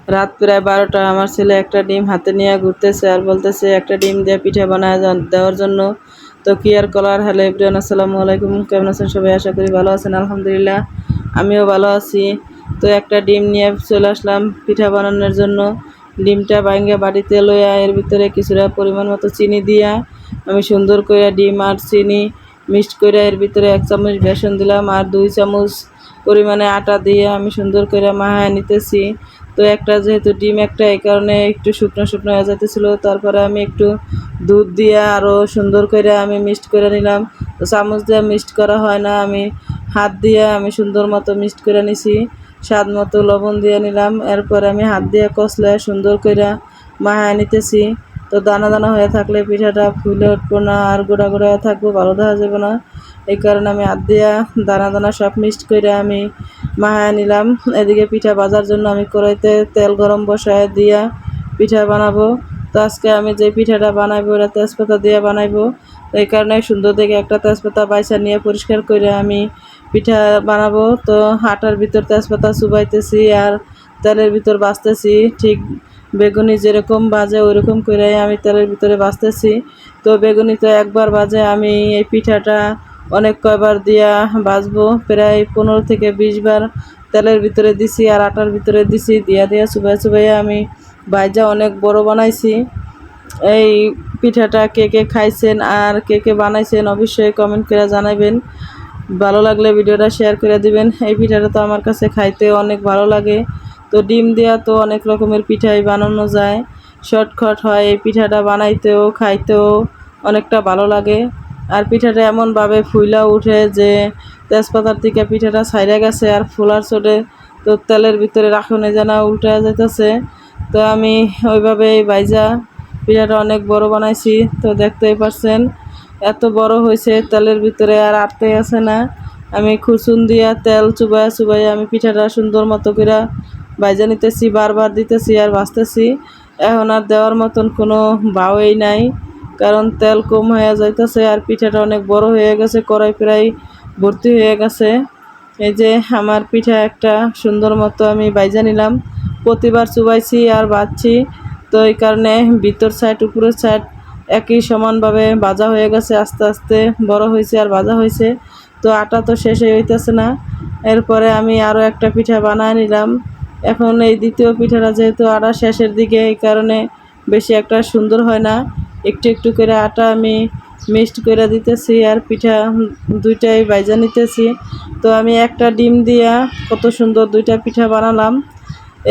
রাত প্রায় 12টা। আমার ছেলে একটা ডিম হাতে নিয়ে ঘুরতেছে আর বলতেছে একটা ডিম দিয়ে পিঠা বানায় দেওয়ার জন্য। তো কি আর করার। হ্যালো এভরিওয়ান, আসসালামু আলাইকুম। কেমন আছেন সবাই? আশা করি ভালো আছেন। আলহামদুলিল্লাহ আমিও ভালো আছি। তো একটা ডিম নিয়ে চলে আসলাম পিঠা বানানোর জন্য। ডিমটা ভাঙ্গা বাড়িতে লইয়া এর ভিতরে কিছুটা পরিমাণ মতো চিনি দিয়া আমি সুন্দর করে ডিম আর চিনি মিক্সড করে এর ভিতরে 1 চামচ বেসন দিলাম আর 2 চামচ পরিমাণে আটা দিয়ে আমি সুন্দর করে মাখায় নিতেছি। তো একটা যেহেতু ডিম একটা, এই কারণে একটু শুকনো শুকনো হয়ে যাইতেছিল। তারপরে আমি একটু দুধ দিয়ে আরও সুন্দর করে আমি মিক্সড করে নিলাম। তো চামচ দিয়ে মিক্সড করা হয় না, আমি হাত দিয়ে আমি সুন্দর মতো মিক্সড করে নিছি। স্বাদ মতো লবণ দিয়ে নিলাম। এরপর আমি হাত দিয়ে কষলে সুন্দর করে মাখায় নিতেছি। তো দানা দানা হয়ে থাকলে পিঠাটা ফুলে উঠবো না আর গোড়া গোড়া থাকবো, ভালো দেখা যাবে না। এই কারণে আমি হাত দিয়া দানা দানা সব মিক্সড করে আমি মাখায় নিলাম। এদিকে পিঠা ভাজার জন্য আমি কড়াইতে তেল গরম বসায় দিয়া পিঠা বানাবো। তো আজকে আমি যে পিঠাটা বানাইবো ওটা তেজপাতা দিয়ে বানাইবো। তো এই কারণে সুন্দর দেখে একটা তেজপাতা বাইছা নিয়ে পরিষ্কার করে আমি পিঠা বানাবো। তো আটার ভিতর তেজপাতা চুবাইতেছি আর তেলের ভিতর ভাজতেছি। ঠিক বেগুনি যেরকম ভাজে ওইরকম করে আমি তেলের ভিতরে ভাজতেছি। তো বেগুনি তো একবার ভাজে, আমি এই পিঠাটা অনেক কয়বার দিয়া ভাজবো। প্রায় 15 থেকে 20 বার তেলের ভিতরে দিছি আর আটার ভিতরে দিছি। দিয়া দিয়া চুবাই চুবাইয়া আমি ভাজা অনেক বড় বানাইছি। এই পিঠাটা কে কে খাইছেন আর কে কে বানাইছেন অবশ্যই কমেন্ট করে জানাবেন। ভালো লাগলে ভিডিওটা শেয়ার করে দিবেন। এই পিঠাটা তো আমার কাছে খাইতে অনেক ভালো লাগে। তো ডিম দেওয়া তো অনেক রকমের পিঠাই বানানো যায়, শর্টকাট হয়। এই পিঠাটা বানাইতেও খাইতেও অনেকটা ভালো লাগে। আর পিঠাটা এমনভাবে ফুইলা উঠে যে তেজপাতার থেকে পিঠাটা ছাইড়া গেছে আর ফুলার চোটে। তো তেলের ভিতরে রাখনে যেন উল্টে যেতেছে। তো আমি ওইভাবেই ভাইজা পিঠাটা অনেক বড় বানাইছি। তো দেখতেই পারছেন এত বড় হয়েছে, তেলের ভিতরে আর আটতে আছে না। আমি খুরচুন দিয়া তেল চুবাইয়া চুবাইয়া আমি পিঠাটা সুন্দর মতো করে ভাইজা নিতেছি, বারবার দিতেছি আর ভাজতেছি। এখন আর দেওয়ার মতন কোনো বাওই নাই, কারণ তেল কম হয়ে যাইতেছে আর পিঠাটা অনেক বড় হয়ে গেছে, কড়াই প্রায় ভর্তি হয়ে গেছে। এই যে আমার পিঠা একটা সুন্দর মতো আমি ভাইজা নিলাম। প্রতিবার চুবাইছি আর ভাজছি, তো এই কারণে ভিতর সাইড উপরের সাইড একই সমানভাবে ভাজা হয়ে গেছে। আস্তে আস্তে বড় হয়েছে আর ভাজা হয়েছে। তো আটা তো শেষই হইতেছে না। এরপরে আমি আরও একটা পিঠা বানায় নিলাম। এখন এই দ্বিতীয় পিঠাটা যেহেতু আটা শেষের দিকে, এই কারণে বেশি একটা সুন্দর হয় না। একটু একটু করে আটা আমি মিক্সড করে দিতেছি আর পিঠা দুইটাই ভাইজা নিতেছি। তো আমি একটা ডিম দিয়া কত সুন্দর দুইটা পিঠা বানালাম।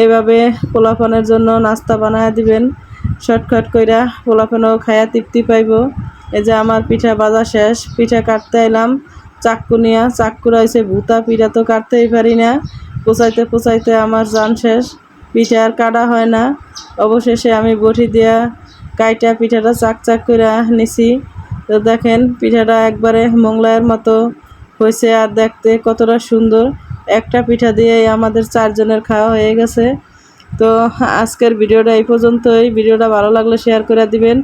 এভাবে পোলাপানের জন্য নাস্তা বানায় দিবেন শর্টকাট কইরা, পোলাপানও খায়া তৃপ্তি পাইব। এই যে আমার পিঠা ভাজা শেষ, পিঠা কাটতে এলাম চাক্কু নিয়া। চাক্কুরা হয়েছে ভুতা, পিঠা তো কাটতেই পারি না। পোচাইতে পোচাইতে আমার জান শেষ, পিঠা আর কাটা হয় না। অবশেষে আমি বটি দিয়া কাইটা পিঠাটা চাক চাক করে নিছি। তো দেখেন পিঠাটা একবারে মোংলায়ের মতো হয়েছে আর দেখতে কতটা সুন্দর। একটা পিঠা দিয়েই আমাদের 4 জনের খাওয়া হয়ে গেছে। তো আজকের ভিডিওটা এই পর্যন্তই। ভিডিওটা ভালো লাগলে শেয়ার করে দিবেন।